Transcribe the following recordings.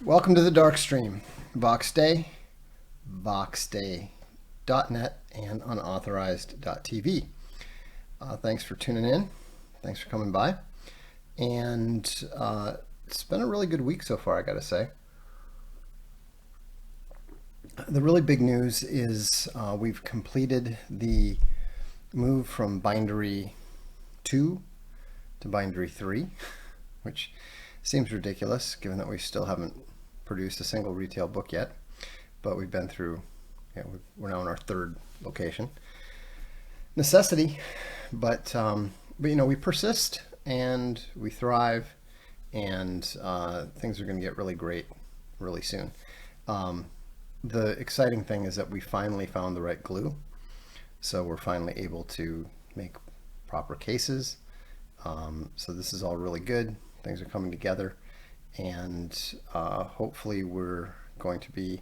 Welcome to the Darkstream, Voxday, voxday.net, and unauthorized.tv. Thanks for tuning in. Thanks for coming by. And it's been a really good week so far, I gotta say. The really big news is we've completed the move from binary 2 to binary 3, which seems ridiculous given that we still haven't produced a single retail book yet, but we've been through, we're now in our third location. Necessity, but we persist and we thrive, and things are going to get really great really soon. The exciting thing is that we finally found the right glue, so we're finally able to make proper cases. So this is all really good. Things are coming together, and hopefully we're going to be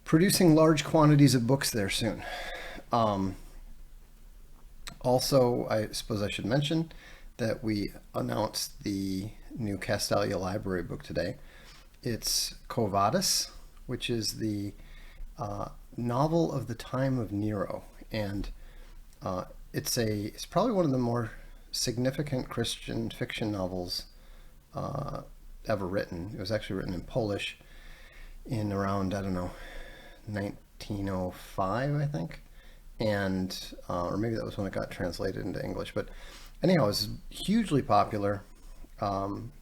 producing large quantities of books there soon. Also, I suppose I should mention that we announced the new Castalia library book today. It's Quo Vadis, which is the novel of the time of Nero, and it's probably one of the more significant Christian fiction novels ever written. It was actually written in Polish in around, 1905, I think, and or maybe that was when it got translated into English. But anyhow, it was hugely popular. Kind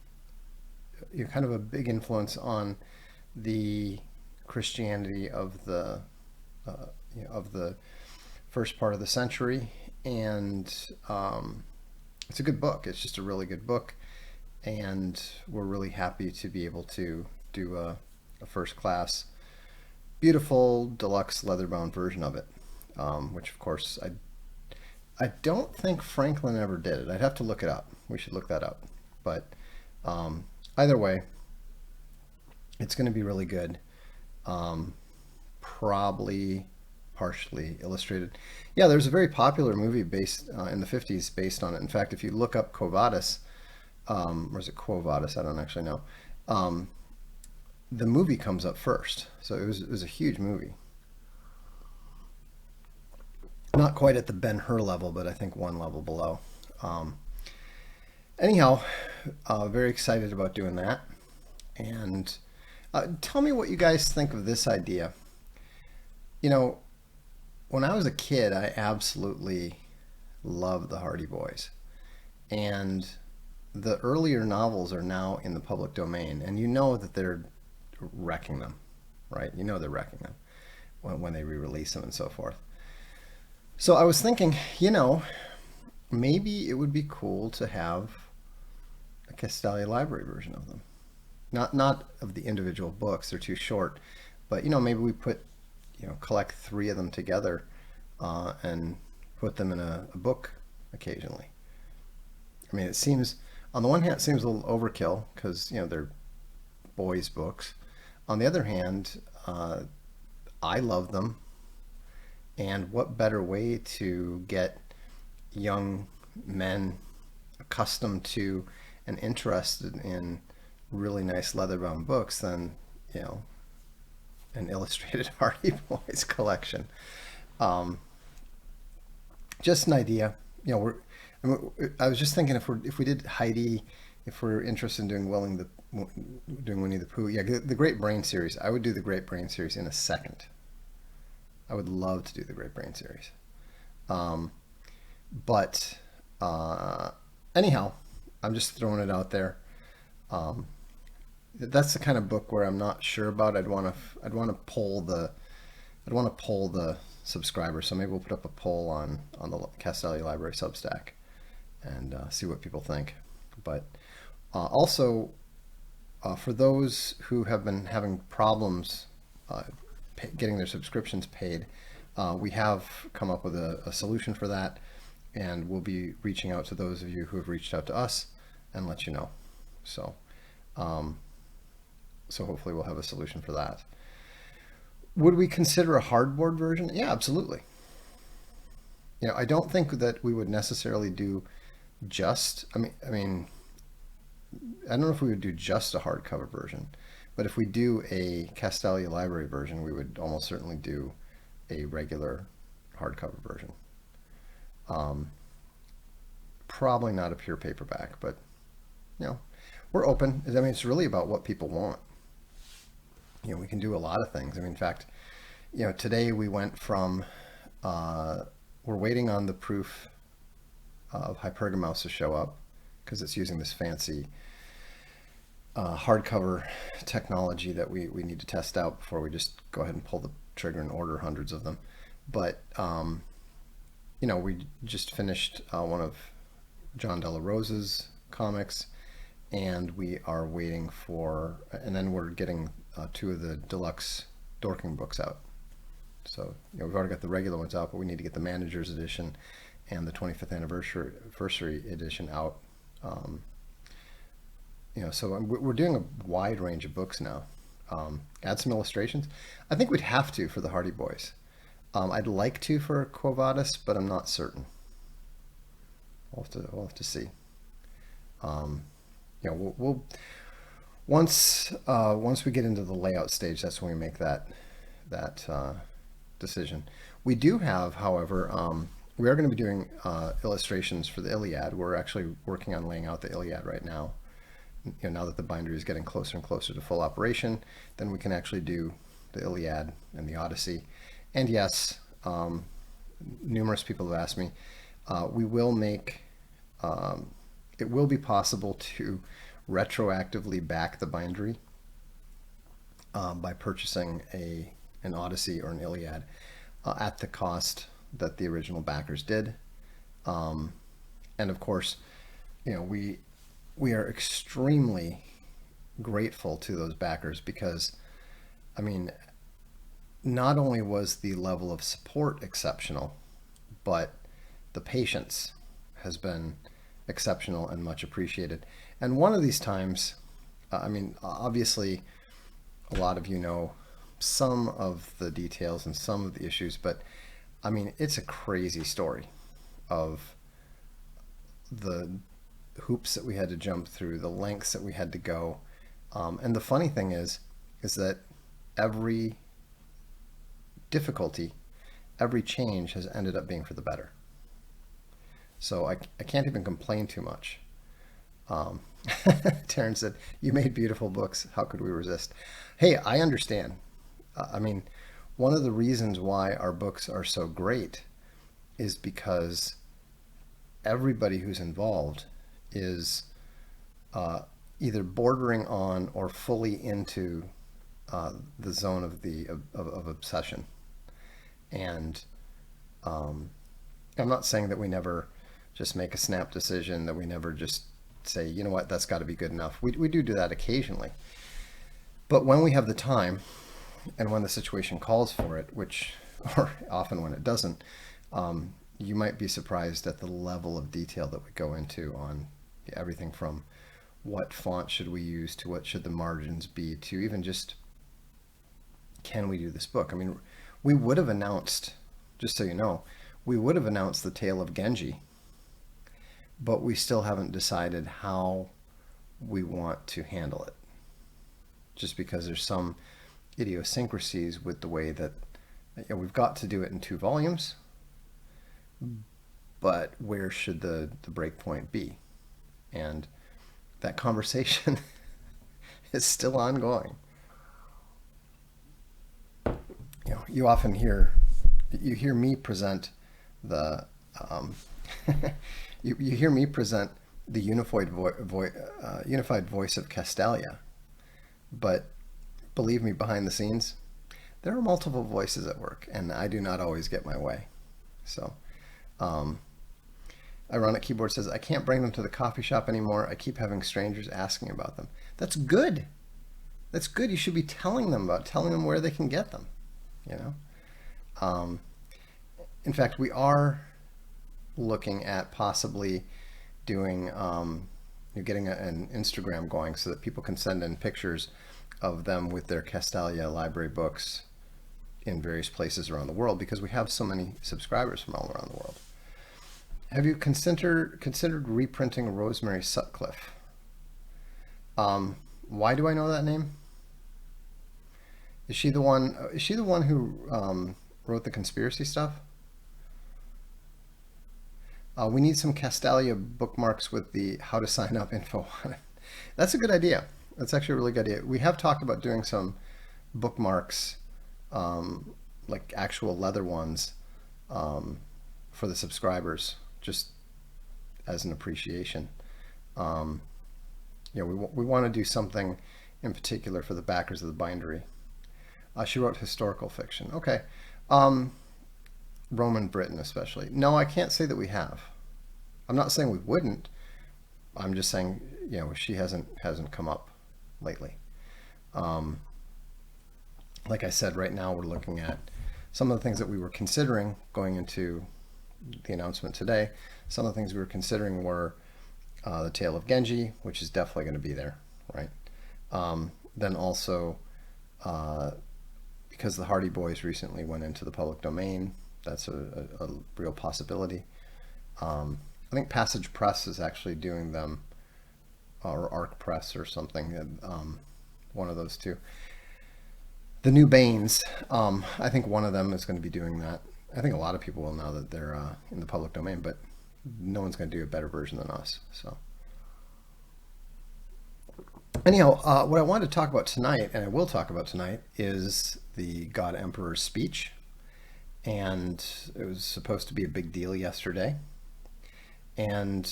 of a big influence on the Christianity of the first part of the century, and it's a good book. It's just a really good book, and we're really happy to be able to do a first-class, beautiful, deluxe leather-bound version of it, which, of course, I don't think Franklin ever did it. I'd have to look it up. We should look that up. But either way, it's going to be really good. Probably partially illustrated. Yeah, there's a very popular movie based in the 50s based on it. In fact, if you look up Quo Vadis, or is it Quo Vadis? I don't actually know. The movie comes up first, so it was a huge movie. Not quite at the Ben-Hur level, but I think one level below. Anyhow, very excited about doing that. And tell me what you guys think of this idea. When I was a kid, I absolutely loved the Hardy Boys. And the earlier novels are now in the public domain, and you know that they're wrecking them, right? You know they're wrecking them when they re-release them and so forth. So I was thinking, maybe it would be cool to have a Castalia library version of them. Not of the individual books, they're too short, but maybe we collect 3 of them together and put them in a book occasionally. I mean, it seems, on the one hand, it seems a little overkill because they're boys' books. On the other hand, I love them, and what better way to get young men accustomed to and interested in really nice leather-bound books than an illustrated Hardy Boys collection. Just an idea. I was just thinking if we did Heidi, if we're interested in doing Winnie the Pooh, the Great Brain series. I would do the Great Brain series in a second. I would love to do the Great Brain series. But anyhow, I'm just throwing it out there. That's the kind of book where I'm not sure about. I'd want to poll the subscribers. So maybe we'll put up a poll on the Castalia Library Substack and see what people think. But also, for those who have been having problems getting their subscriptions paid. We have come up with a solution for that, and we'll be reaching out to those of you who have reached out to us and let you know. So, so hopefully we'll have a solution for that. Would we consider a hardboard version? Yeah, absolutely. You know, I don't think that we would necessarily do just, I mean, I don't know if we would do just a hardcover version, but if we do a Castalia library version, we would almost certainly do a regular hardcover version. Probably not a pure paperback, but you know, we're open. I mean, it's really about what people want. You know, we can do a lot of things. I mean, in fact, you know, today we went from, we're waiting on the proof of Hypergamouse to show up because it's using this fancy hardcover technology that we need to test out before we just go ahead and pull the trigger and order hundreds of them. But, you know, we just finished one of John Della Rosa's comics, and we are waiting for, and then we're getting two of the deluxe Dorking books out. So, you know, we've already got the regular ones out, but we need to get the Manager's Edition and the 25th anniversary edition out. You know, so we're doing a wide range of books now. Add some illustrations. I think we'd have to for the Hardy Boys. I'd like to for Quo Vadis, but I'm not certain. We'll have to see. You know, we'll once we get into the layout stage, that's when we make that decision. We do have, however, we are going to be doing illustrations for the Iliad. We're actually working on laying out the Iliad right now. You know, now that the bindery is getting closer and closer to full operation, then we can actually do the Iliad and the Odyssey. And yes, numerous people have asked me, we will make, it will be possible to retroactively back the bindery by purchasing an Odyssey or an Iliad at the cost that the original backers did. And of course, you know, we are extremely grateful to those backers because, I mean, not only was the level of support exceptional, but the patience has been exceptional and much appreciated. And one of these times, I mean, obviously, a lot of you know some of the details and some of the issues, but I mean, it's a crazy story of the hoops that we had to jump through, the lengths that we had to go. And the funny thing is that every difficulty, every change has ended up being for the better. So I can't even complain too much. Terrence said, you made beautiful books. How could we resist? Hey, I understand. I mean, one of the reasons why our books are so great is because everybody who's involved is either bordering on or fully into the zone of obsession. And I'm not saying that we never just make a snap decision, that we never just say, you know what, that's got to be good enough. We do that occasionally. But when we have the time and when the situation calls for it, which, or often when it doesn't, you might be surprised at the level of detail that we go into on everything from what font should we use to what should the margins be to even just, can we do this book? I mean, we would have announced, just so you know, we would have announced the Tale of Genji, but we still haven't decided how we want to handle it. Just because there's some idiosyncrasies with the way that, you know, we've got to do it in 2 volumes, but where should the break point be? And that conversation is still ongoing. You know, you often hear me present the you hear me present the unified voice of Castalia, but believe me, behind the scenes, there are multiple voices at work, and I do not always get my way. So, Ironic Keyboard says, I can't bring them to the coffee shop anymore. I keep having strangers asking about them. That's good. That's good. You should be telling them where they can get them. you know. In fact, we are looking at possibly doing, getting an Instagram going so that people can send in pictures of them with their Castalia library books in various places around the world, because we have so many subscribers from all around the world. Have you considered reprinting Rosemary Sutcliffe? Why do I know that name? Is she the one? Is she the one who wrote the conspiracy stuff? We need some Castalia bookmarks with the how to sign up info on it. That's a good idea. That's actually a really good idea. We have talked about doing some bookmarks, like actual leather ones, for the subscribers, just as an appreciation. We want to do something in particular for the backers of the bindery. She wrote historical fiction. Okay. Roman Britain especially. No, I can't say that we have. I'm not saying we wouldn't. I'm just saying, she hasn't come up lately. Like I said, right now we're looking at some of the things that we were considering going into the announcement today. Some of the things we were considering were the Tale of Genji, which is definitely going to be there, right? Then also, because the Hardy Boys recently went into the public domain, that's a real possibility. I think Passage Press is actually doing them, or Arc Press or something, one of those two. The New Banes, I think one of them is going to be doing that. I think a lot of people will now that they're in the public domain, but no one's going to do a better version than us. So anyhow, what I wanted to talk about tonight, and I will talk about tonight, is the God Emperor's speech. And it was supposed to be a big deal yesterday. And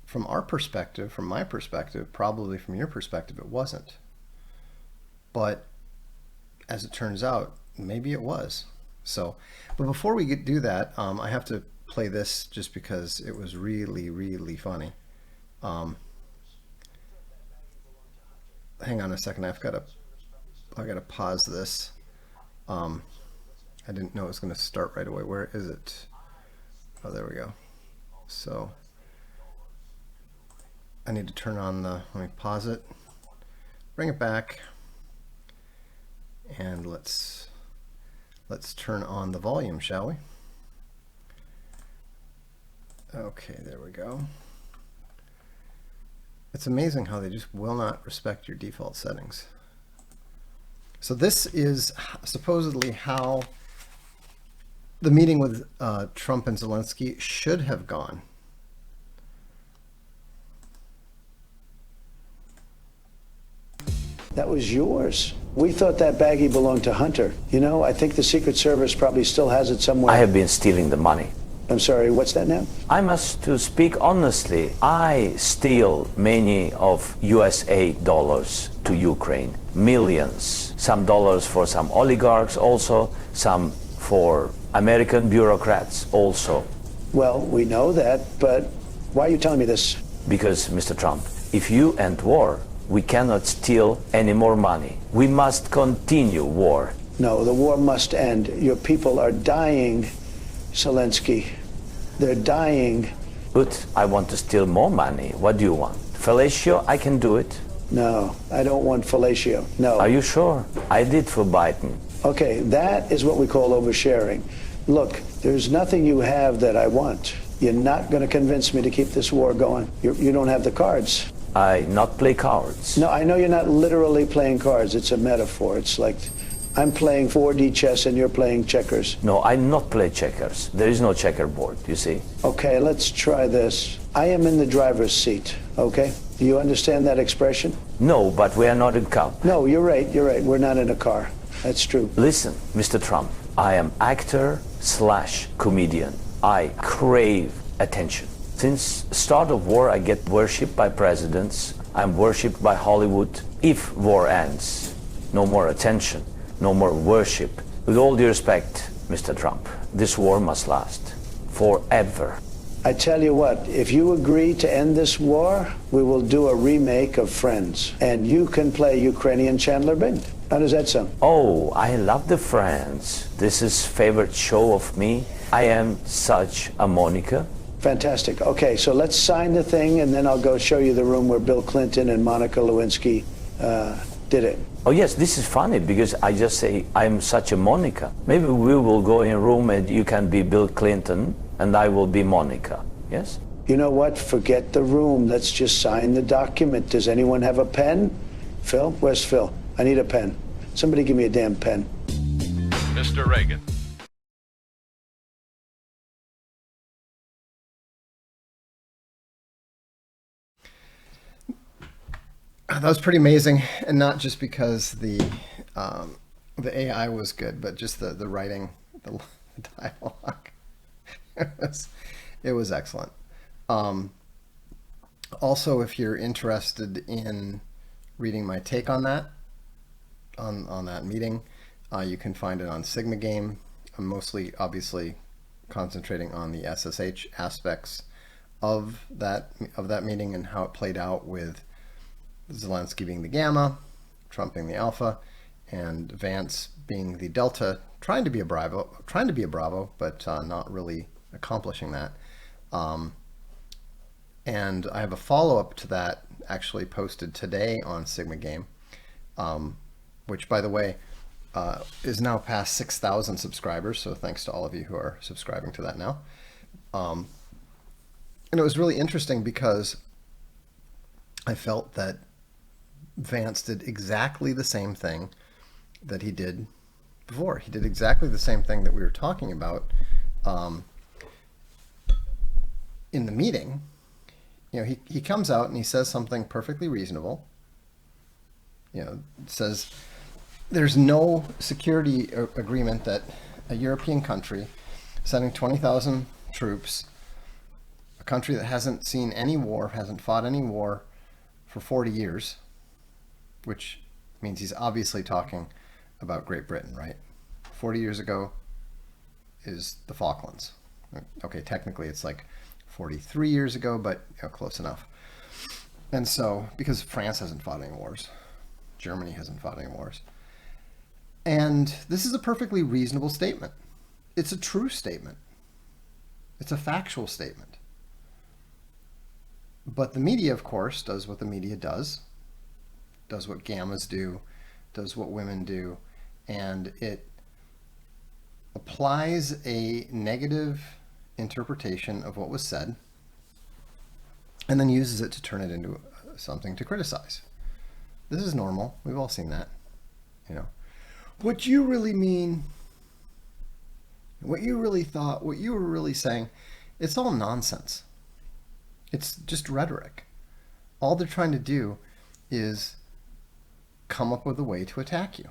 from our perspective, from my perspective, probably from your perspective, it wasn't. But as it turns out, maybe it was. So, but before we do that, I have to play this just because it was really, really funny. Hang on a second. I got to pause this. I didn't know it was going to start right away. Where is it? Oh, there we go. So I need to turn on let me pause it, bring it back, and let's turn on the volume, shall we? Okay, there we go. It's amazing how they just will not respect your default settings. So this is supposedly how the meeting with Trump and Zelensky should have gone. That was yours. We thought that baggie belonged to Hunter. I think the Secret Service probably still has it somewhere. I have been stealing the money. I'm sorry, what's that now? I must to speak honestly. I steal many of USA dollars to Ukraine. Millions. Some dollars for some oligarchs also, some for American bureaucrats also. Well, we know that, but why are you telling me this? Because, Mr. Trump, if you end war, we cannot steal any more money. We must continue war. No, the war must end. Your people are dying, Zelensky. They're dying. But I want to steal more money. What do you want? Fellatio, I can do it. No, I don't want fellatio. No. Are you sure? I did for Biden. Okay, that is what we call oversharing. Look, there's nothing you have that I want. You're not going to convince me to keep this war going. You don't have the cards. I not play cards. No, I know you're not literally playing cards. It's a metaphor. It's like I'm playing 4D chess and you're playing checkers. No, I not play checkers. There is no checkerboard, you see. Okay, let's try this. I am in the driver's seat, okay? Do you understand that expression? No, but we are not in car. No, you're right. You're right. We're not in a car. That's true. Listen, Mr. Trump, I am actor/comedian. I crave attention. Since start of war, I get worshipped by presidents. I'm worshipped by Hollywood. If war ends, no more attention, no more worship. With all due respect, Mr. Trump, this war must last forever. I tell you what, if you agree to end this war, we will do a remake of Friends, and you can play Ukrainian Chandler Bing. How does that sound? Oh, I love the Friends. This is favorite show of me. I am such a Monica. Fantastic. Okay, so let's sign the thing, and then I'll go show you the room where Bill Clinton and Monica Lewinsky did it. Oh yes, this is funny because I just say I'm such a Monica. Maybe we will go in a room and you can be Bill Clinton and I will be Monica. Yes? You know what? Forget the room. Let's just sign the document. Does anyone have a pen? Phil? Where's Phil? I need a pen. Somebody give me a damn pen. Mr. Reagan. That was pretty amazing, and not just because the AI was good, but just the writing, the dialogue. It was excellent. Also, if you're interested in reading my take on that, on that meeting, you can find it on Sigma Game. I'm mostly, obviously, concentrating on the SSH aspects of that meeting and how it played out with Zelensky being the gamma, Trump being the alpha, and Vance being the delta, trying to be a Bravo, but not really accomplishing that. And I have a follow-up to that actually posted today on Sigma Game, which, by the way, is now past 6,000 subscribers. So thanks to all of you who are subscribing to that now. And it was really interesting because I felt that Vance did exactly the same thing that he did before. He did exactly the same thing that we were talking about in the meeting. You know, he comes out and he says something perfectly reasonable. You know, says there's no security agreement that a European country sending 20,000 troops, a country that hasn't seen any war, hasn't fought any war for 40 years, which means he's obviously talking about Great Britain, right? 40 years ago is the Falklands. Okay, technically it's like 43 years ago, but you know, close enough. And so, because France hasn't fought any wars, Germany hasn't fought any wars. And this is a perfectly reasonable statement. It's a true statement. It's a factual statement. But the media, of course, does what the media does what gammas do, does what women do, and it applies a negative interpretation of what was said and then uses it to turn it into something to criticize. This is normal. We've all seen that. You know, what you really mean, what you really thought, what you were really saying, it's all nonsense. It's just rhetoric. All they're trying to do is come up with a way to attack you.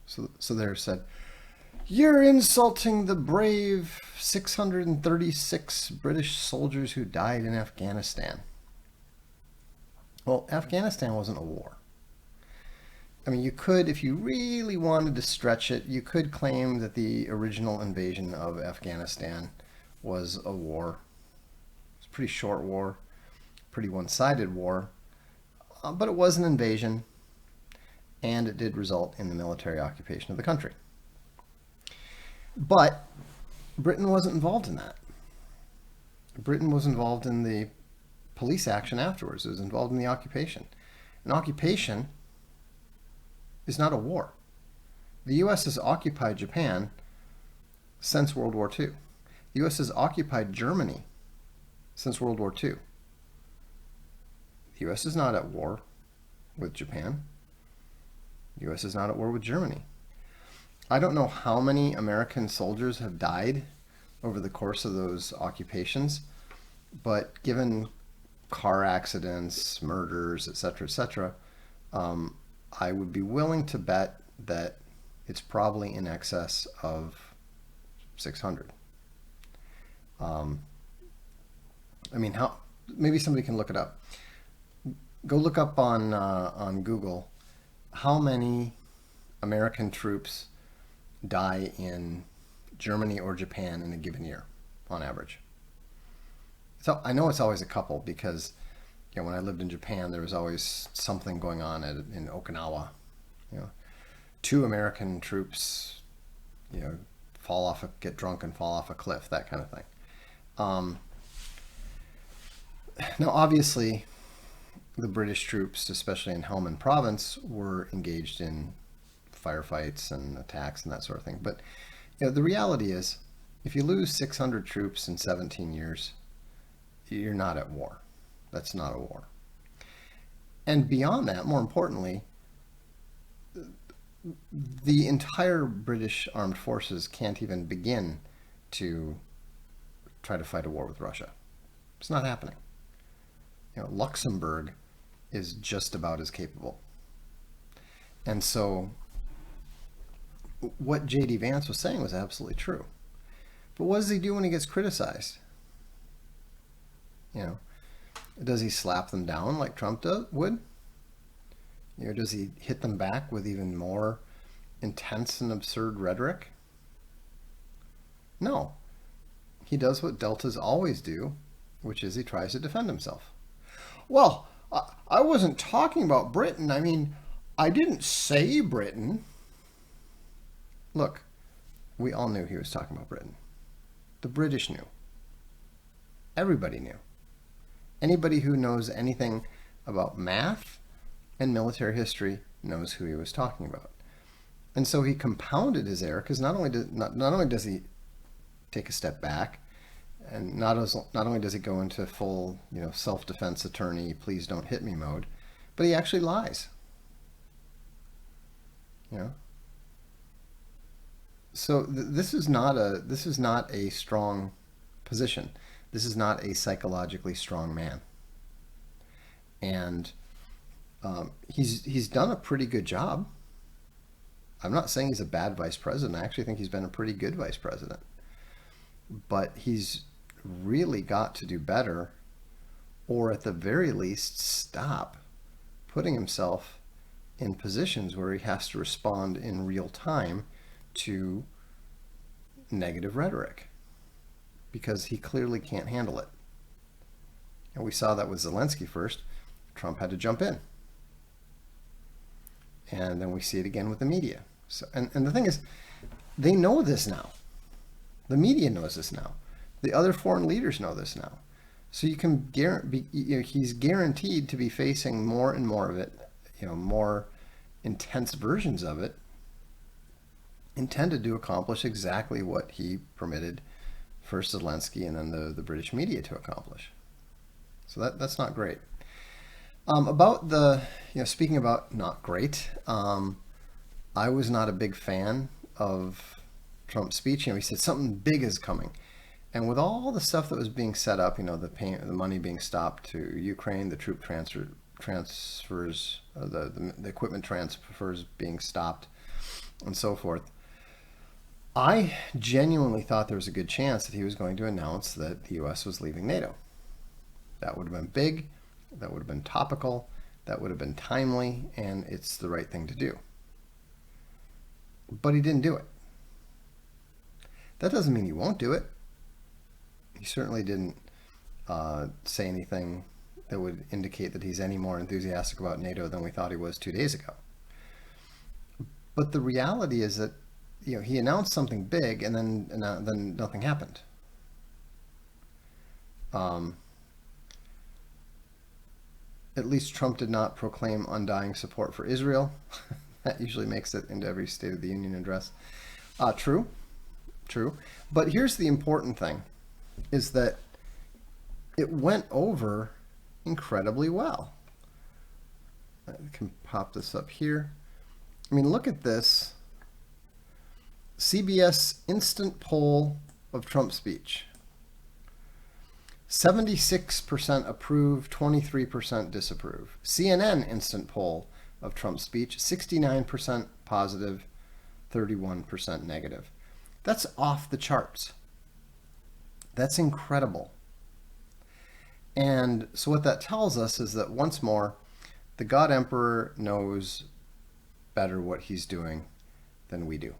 So they're said, you're insulting the brave 636 British soldiers who died in Afghanistan. Well, Afghanistan wasn't a war. I mean, you could, if you really wanted to stretch it, you could claim that the original invasion of Afghanistan was a war. It's a pretty short war, pretty one-sided war, but it was an invasion, and it did result in the military occupation of the country. But Britain wasn't involved in that. Britain was involved in the police action afterwards. It was involved in the occupation. An occupation is not a war. The U.S. has occupied Japan since World War II. The U.S. has occupied Germany since World War II. The U.S. is not at war with Japan. The U.S. is not at war with Germany. I don't know how many American soldiers have died over the course of those occupations, but given car accidents, murders, etc., I would be willing to bet that it's probably in excess of 600. I mean, how? Maybe somebody can look it up. Go look up on Google how many American troops die in Germany or Japan in a given year on average. So I know it's always a couple because, you know, when I lived in Japan, there was always something going on in Okinawa, you know. 2 American troops, get drunk and fall off a cliff, that kind of thing. Now, obviously, the British troops, especially in Helmand Province, were engaged in firefights and attacks and that sort of thing. But the reality is, if you lose 600 troops in 17 years, you're not at war. That's not a war. And beyond that, more importantly, the entire British armed forces can't even begin to try to fight a war with Russia. It's not happening. Luxembourg is just about as capable. And so what J.D. Vance was saying was absolutely true. But what does he do when he gets criticized? Does he slap them down like Trump would? Does he hit them back with even more intense and absurd rhetoric? No. He does what deltas always do, which is he tries to defend himself. Well, I wasn't talking about Britain. I mean, I didn't say Britain. Look, we all knew he was talking about Britain. The British knew. Everybody knew. Anybody who knows anything about math and military history knows who he was talking about. And so he compounded his error, because not only does he take a step back, and not only does he go into full, self-defense attorney, please don't hit me mode, but he actually lies. So this is not a strong position. This is not a psychologically strong man. And he's done a pretty good job. I'm not saying he's a bad vice president. I actually think he's been a pretty good vice president. But he's really got to do better, or at the very least stop putting himself in positions where he has to respond in real time to negative rhetoric, because he clearly can't handle it. And we saw that with Zelensky first. Trump had to jump in. And then we see it again with the media. So, and the thing is, they know this now. The media knows this now. The other foreign leaders know this now. So you can he's guaranteed to be facing more and more of it, more intense versions of it, intended to accomplish exactly what he permitted first Zelensky and then the British media to accomplish. So that's not great. About speaking about not great, I was not a big fan of Trump's speech. He said something big is coming. And with all the stuff that was being set up, the money being stopped to Ukraine, the troop transfers, the equipment transfers being stopped, and so forth, I genuinely thought there was a good chance that he was going to announce that the U.S. was leaving NATO. That would have been big, that would have been topical, that would have been timely, and it's the right thing to do. But he didn't do it. That doesn't mean he won't do it. He certainly didn't say anything that would indicate that he's any more enthusiastic about NATO than we thought he was 2 days ago. But the reality is that he announced something big, and then nothing happened. At least Trump did not proclaim undying support for Israel. That usually makes it into every State of the Union address. True. But here's the important thing, is that it went over incredibly well. I can pop this up here. I mean, look at this. CBS instant poll of Trump's speech. 76% approve, 23% disapprove. CNN instant poll of Trump's speech, 69% positive, 31% negative. That's off the charts. That's incredible. And so what that tells us is that, once more, the God Emperor knows better what he's doing than we do.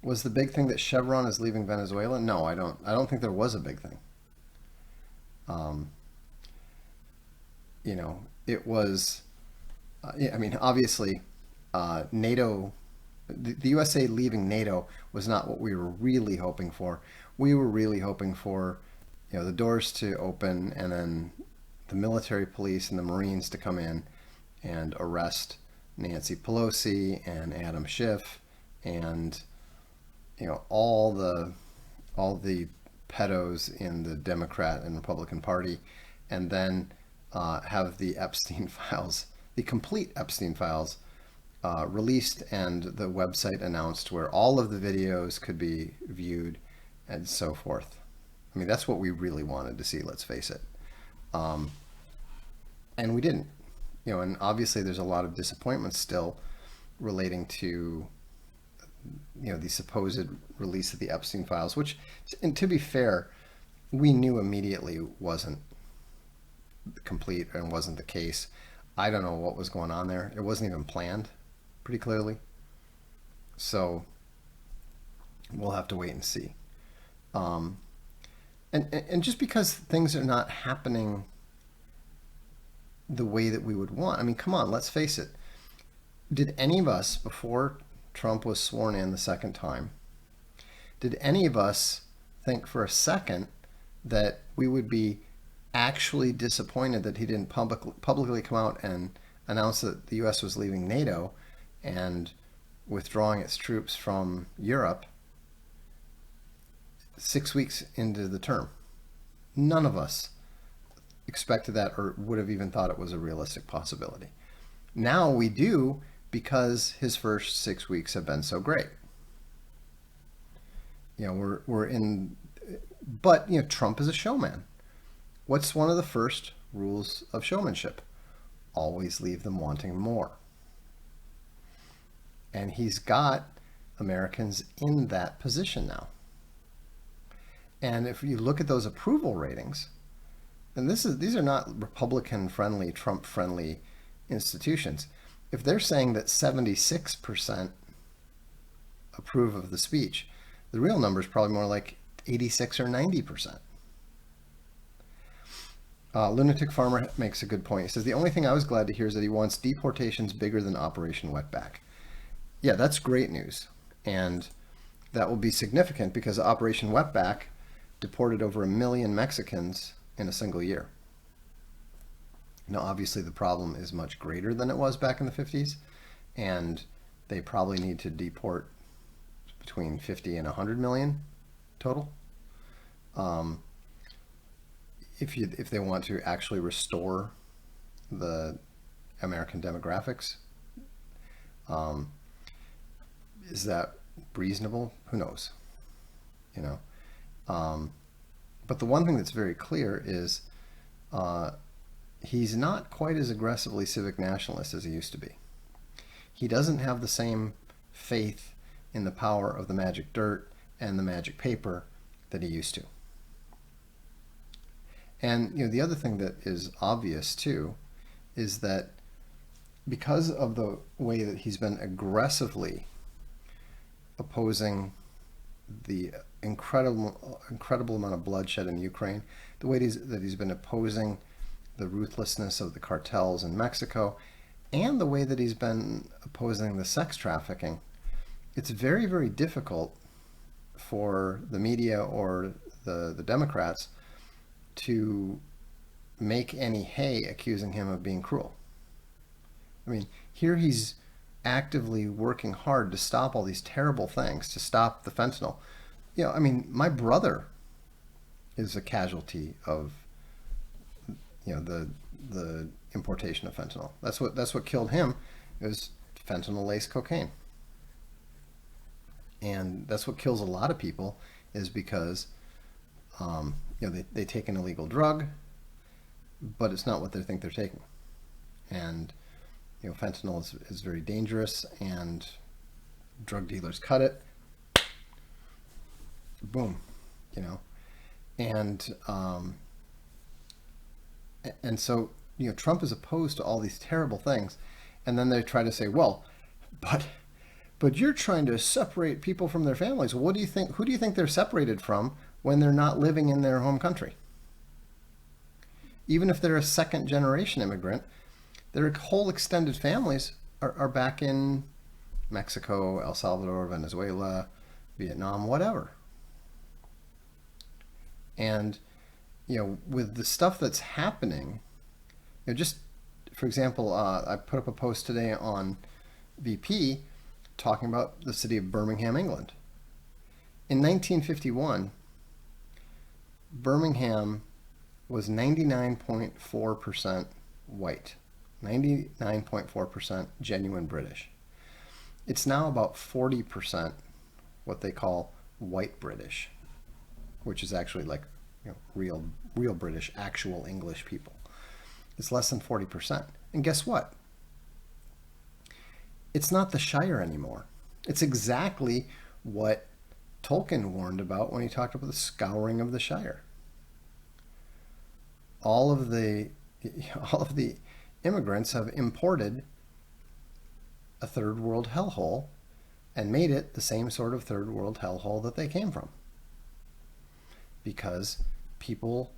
Was the big thing that Chevron is leaving Venezuela? No, I don't think there was a big thing. It was, obviously, NATO, the USA leaving NATO was not what we were really hoping for. We were really hoping for, the doors to open and then the military police and the Marines to come in and arrest Nancy Pelosi and Adam Schiff and all the pedos in the Democrat and Republican Party, and then have the Epstein files, the complete Epstein files, released and the website announced where all of the videos could be viewed and so forth. I mean, that's what we really wanted to see, let's face it. And we didn't. And obviously there's a lot of disappointment still relating to the supposed release of the Epstein files, which, and to be fair, we knew immediately wasn't complete and wasn't the case. I don't know what was going on there. It wasn't even planned, pretty clearly. So we'll have to wait and see. And just because things are not happening the way that we would want, I mean, come on, let's face it. Did any of us, before Trump was sworn in the second time, did any of us think for a second that we would be actually disappointed that he didn't publicly come out and announce that the U.S. was leaving NATO and withdrawing its troops from Europe 6 weeks into the term? None of us expected that or would have even thought it was a realistic possibility. Now we do, because his first 6 weeks have been so great. We're in, but Trump is a showman. What's one of the first rules of showmanship? Always leave them wanting more. And he's got Americans in that position now. And if you look at those approval ratings, and these are not Republican-friendly, Trump-friendly institutions. If they're saying that 76% approve of the speech, the real number is probably more like 86 or 90%. Lunatic Farmer makes a good point. He says, the only thing I was glad to hear is that he wants deportations bigger than Operation Wetback. Yeah, that's great news. And that will be significant because Operation Wetback deported over 1 million Mexicans in a single year. Now, obviously, the problem is much greater than it was back in the 50s, and they probably need to deport between 50 and 100 million total. If they want to actually restore the American demographics, is that reasonable? Who knows? But the one thing that's very clear is he's not quite as aggressively civic nationalist as he used to be. He doesn't have the same faith in the power of the magic dirt and the magic paper that he used to. And the other thing that is obvious too is that because of the way that he's been aggressively opposing the incredible amount of bloodshed in Ukraine, the way that he's been opposing the ruthlessness of the cartels in Mexico, and the way that he's been opposing the sex trafficking, it's very, very difficult for the media or the Democrats to make any hay accusing him of being cruel. I mean, here he's actively working hard to stop all these terrible things, to stop the fentanyl. I mean, my brother is a casualty of the importation of fentanyl. That's what killed him. It was fentanyl-laced cocaine. And that's what kills a lot of people, is because they take an illegal drug, but it's not what they think they're taking. And fentanyl is very dangerous, and drug dealers cut it. Boom, and so Trump is opposed to all these terrible things, and then they try to say, well, but you're trying to separate people from their families. What do you think? Who do you think they're separated from when they're not living in their home country? Even if they're a second generation immigrant, their whole extended families are back in Mexico, El Salvador, Venezuela, Vietnam, whatever. And, with the stuff that's happening, just for example, I put up a post today on VP talking about the city of Birmingham, England. In 1951, Birmingham was 99.4% white, 99.4% genuine British. It's now about 40% what they call white British, which is actually like real British, actual English people. It's less than 40%. And guess what? It's not the Shire anymore. It's exactly what Tolkien warned about when he talked about the scouring of the Shire. All of the immigrants have imported a third world hellhole and made it the same sort of third world hellhole that they came from. Because people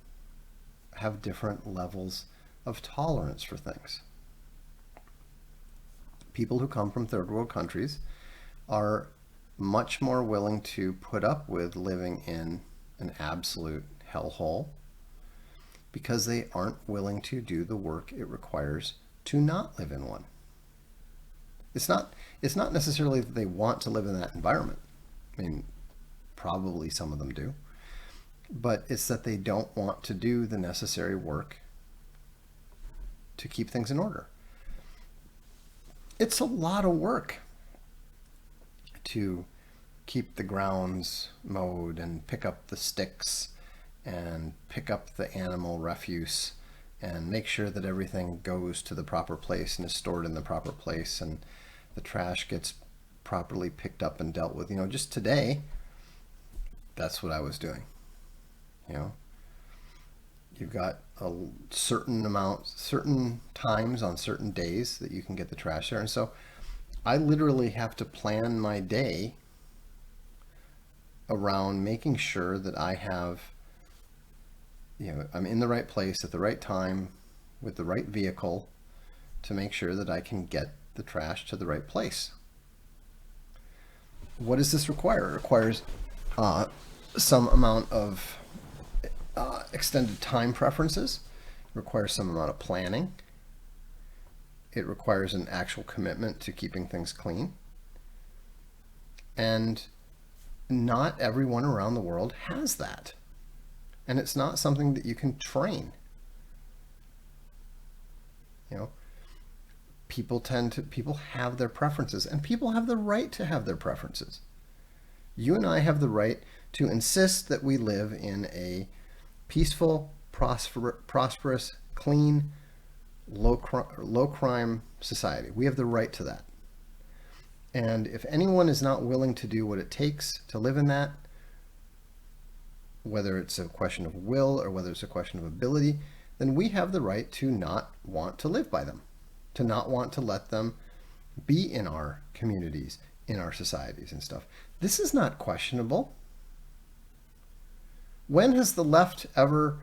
have different levels of tolerance for things. People who come from third world countries are much more willing to put up with living in an absolute hellhole because they aren't willing to do the work it requires to not live in one. It's not necessarily that they want to live in that environment. I mean, probably some of them do. But it's that they don't want to do the necessary work to keep things in order. It's a lot of work to keep the grounds mowed and pick up the sticks and pick up the animal refuse and make sure that everything goes to the proper place and is stored in the proper place and the trash gets properly picked up and dealt with. Just today, that's what I was doing. You've got a certain times on certain days that you can get the trash there. And so I literally have to plan my day around making sure that I have, I'm in the right place at the right time with the right vehicle to make sure that I can get the trash to the right place. What does this require? It requires some amount of extended time preferences. It requires some amount of planning. It requires an actual commitment to keeping things clean. And not everyone around the world has that. And it's not something that you can train. People have their preferences, and people have the right to have their preferences. You and I have the right to insist that we live in a peaceful, prosperous, clean, low crime society. We have the right to that. And if anyone is not willing to do what it takes to live in that, whether it's a question of will or whether it's a question of ability, then we have the right to not want to live by them, to not want to let them be in our communities, in our societies and stuff. This is not questionable. When has the left ever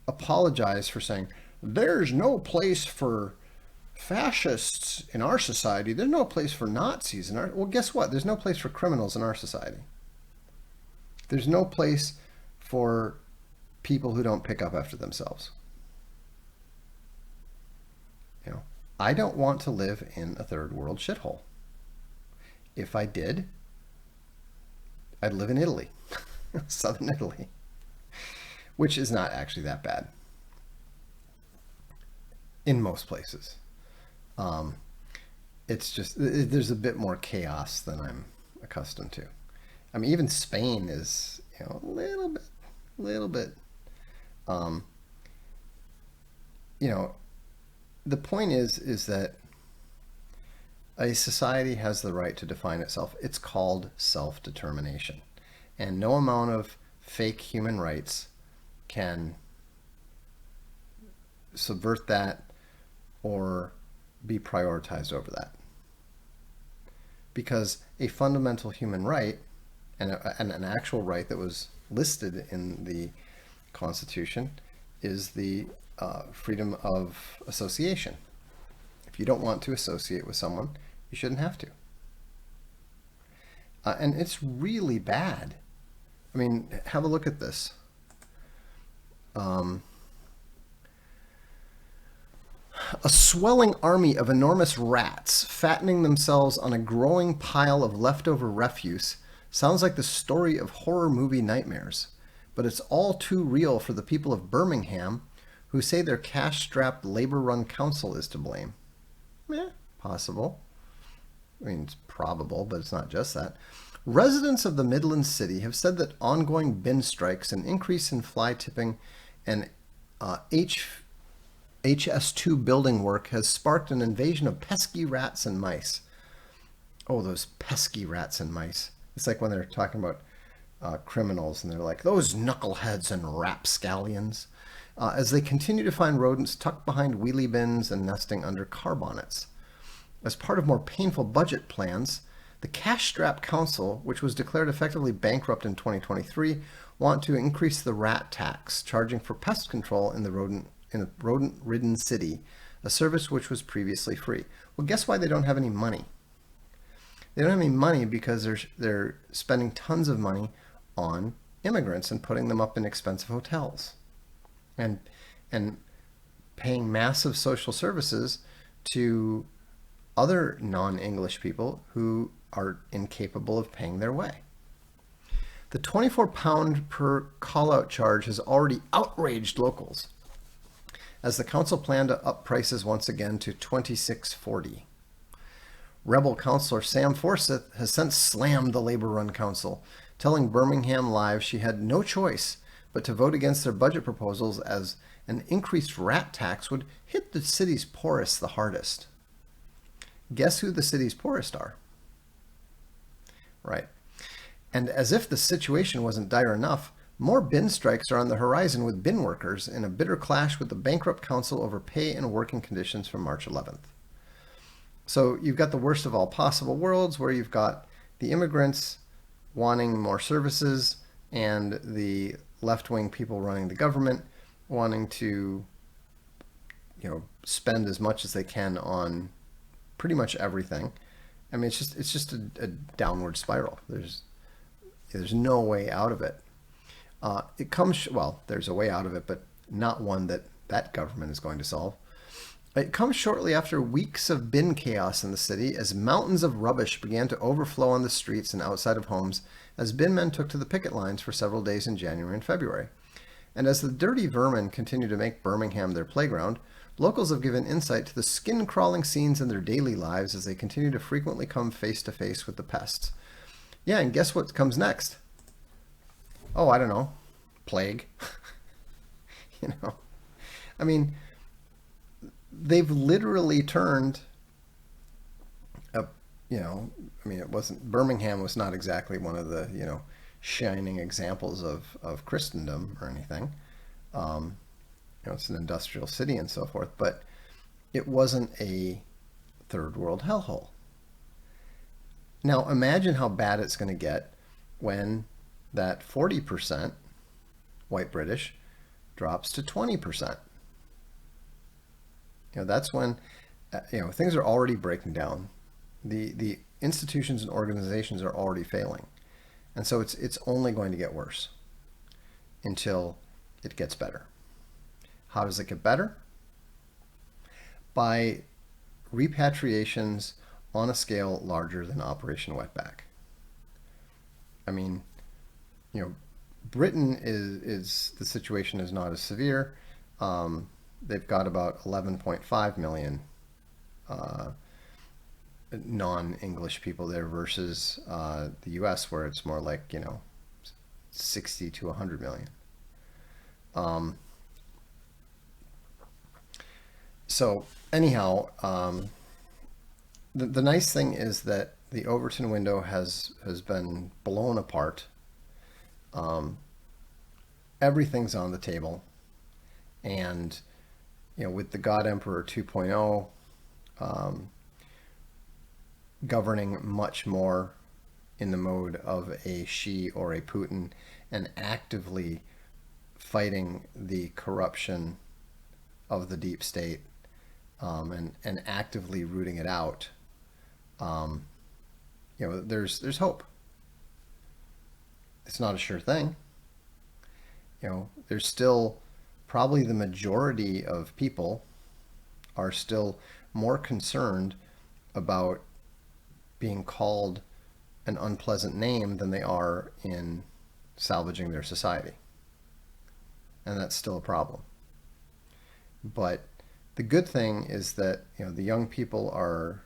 apologized for saying, there's no place for fascists in our society, there's no place for Nazis in our... Well, guess what? There's no place for criminals in our society. There's no place for people who don't pick up after themselves. I don't want to live in a third world shithole. If I did, I'd live in Italy, southern Italy, which is not actually that bad in most places. It's just, there's a bit more chaos than I'm accustomed to. I mean, even Spain is, a little bit, the point is that a society has the right to define itself. It's called self-determination. And no amount of fake human rights can subvert that or be prioritized over that. Because a fundamental human right and an actual right that was listed in the Constitution is the freedom of association. If you don't want to associate with someone, You shouldn't have to. And it's really bad. I mean, have a look at this. A swelling army of enormous rats fattening themselves on a growing pile of leftover refuse sounds like the story of horror movie nightmares, but it's all too real for the people of Birmingham who say their cash-strapped labor-run council is to blame. Possible. I mean, it's probable, but it's not just that. Residents of the Midland City have said that ongoing bin strikes, an increase in fly tipping, and HS2 building work has sparked an invasion of pesky rats and mice. Oh, those pesky rats and mice. It's like when they're talking about criminals and they're like, those knuckleheads and rapscallions, as they continue to find rodents tucked behind wheelie bins and nesting under car bonnets. As part of more painful budget plans, the cash-strapped council, which was declared effectively bankrupt in 2023, want to increase the rat tax, charging for pest control in a rodent-ridden city, a service which was previously free. Well, guess why they don't have any money? They don't have any money because they're spending tons of money on immigrants and putting them up in expensive hotels, and paying massive social services to other non-English people who are incapable of paying their way. The £24 per call-out charge has already outraged locals, as the council planned to up prices once again to $26.40. Rebel councillor Sam Forsyth has since slammed the Labour-run council, telling Birmingham Live she had no choice but to vote against their budget proposals as an increased rat tax would hit the city's poorest the hardest. Guess who the city's poorest are? Right. And as if the situation wasn't dire enough, more bin strikes are on the horizon, with bin workers in a bitter clash with the bankrupt council over pay and working conditions from March 11th. So you've got the worst of all possible worlds, where you've got the immigrants wanting more services and the left-wing people running the government wanting to, spend as much as they can on pretty much everything. I mean, it's just a downward spiral. There's no way out of it. There's a way out of it, but not one that government is going to solve. It comes shortly after weeks of bin chaos in the city, as mountains of rubbish began to overflow on the streets and outside of homes, as bin men took to the picket lines for several days in January and February. And as the dirty vermin continue to make Birmingham their playground, locals have given insight to the skin-crawling scenes in their daily lives as they continue to frequently come face-to-face with the pests. Yeah, and guess what comes next? Oh, I don't know. Plague. I mean, they've literally turned Birmingham was not exactly one of the, shining examples of Christendom or anything. It's an industrial city and so forth, but it wasn't a third world hellhole. Now imagine how bad it's going to get when that 40% white British drops to 20%. That's when things are already breaking down. The institutions and organizations are already failing, and so it's only going to get worse until it gets better. How does it get better? By repatriations on a scale larger than Operation Wetback. I mean, Britain is the situation is not as severe. They've got about 11.5 million non-English people there versus the US, where it's more like 60 to 100 million. So anyhow, the nice thing is that the Overton window has been blown apart. Everything's on the table, and with the God Emperor 2.0 governing much more in the mode of a Xi or a Putin, and actively fighting the corruption of the deep state, and actively rooting it out, there's hope. It's not a sure thing. There's still probably the majority of people are still more concerned about being called an unpleasant name than they are in salvaging their society. And that's still a problem. But the good thing is that the young people are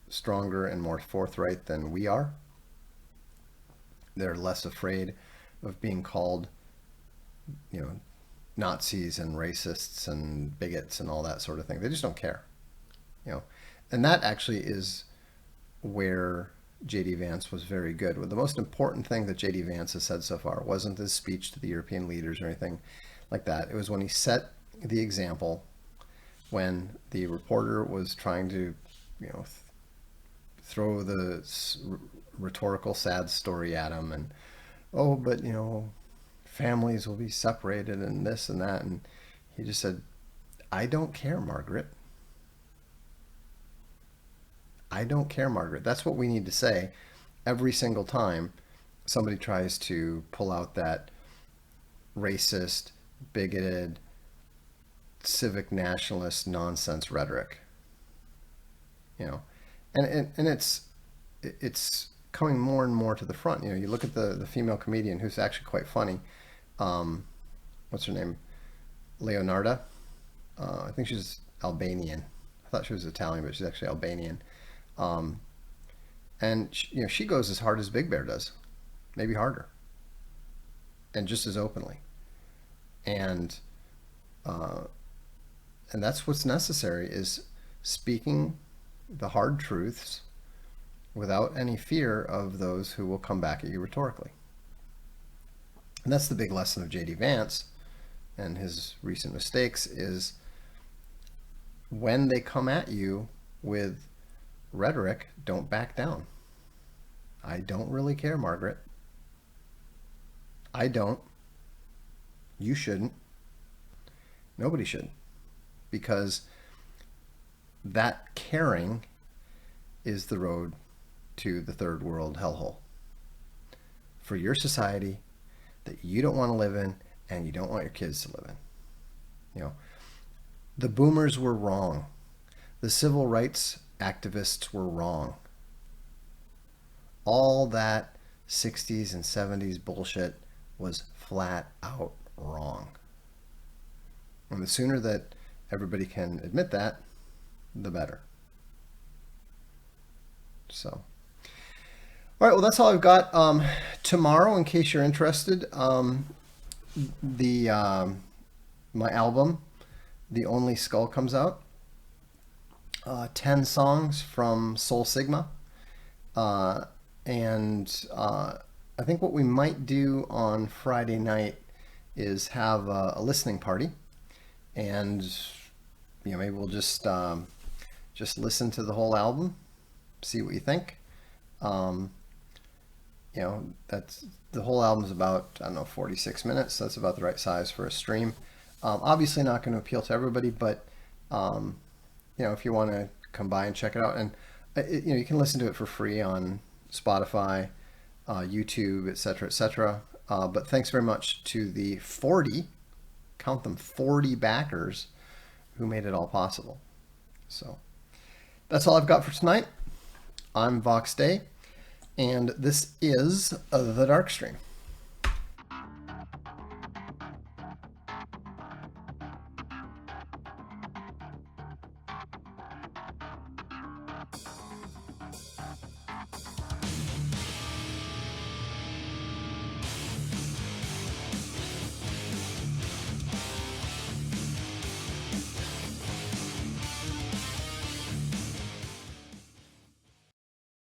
stronger and more forthright than we are. They're less afraid of being called, Nazis and racists and bigots and all that sort of thing. They just don't care, And that actually is where J.D. Vance was very good. Well, the most important thing that J.D. Vance has said so far wasn't his speech to the European leaders or anything like that. It was when he set the example when the reporter was trying to, throw the rhetorical sad story at him and, oh, but, families will be separated and this and that. And he just said, I don't care, Margaret. I don't care, Margaret. That's what we need to say every single time somebody tries to pull out that racist, bigoted, civic nationalist nonsense rhetoric. And it's coming more and more to the front. You look at the female comedian who's actually quite funny. What's her name? Leonarda. I think she's Albanian. I thought she was Italian, but she's actually Albanian. And she goes as hard as Big Bear does, maybe harder, and just as openly. And that's what's necessary, is speaking the hard truths without any fear of those who will come back at you rhetorically. And that's the big lesson of J.D. Vance and his recent mistakes, is when they come at you with rhetoric, don't back down. I don't really care, Margaret. I don't. You shouldn't. Nobody should. Because that caring is the road to the third world hellhole. For your society that you don't want to live in and you don't want your kids to live in. The boomers were wrong. The civil rights activists were wrong. All that 60s and 70s bullshit was flat out wrong. And the sooner that everybody can admit that, the better. So, all right, well, that's all I've got. Tomorrow, in case you're interested, my album, The Only Skull, comes out. 10 songs from Soul Sigma. And I think what we might do on Friday night is have a listening party. And, maybe we'll just listen to the whole album, see what you think. That's the whole album's about, 46 minutes. So that's about the right size for a stream. Obviously not going to appeal to everybody, but, if you want to come by and check it out, and, you can listen to it for free on Spotify, YouTube, etc., etc. But thanks very much to the 40, count them, 40 backers who made it all possible. So that's all I've got for tonight. I'm Vox Day, and this is the Darkstream.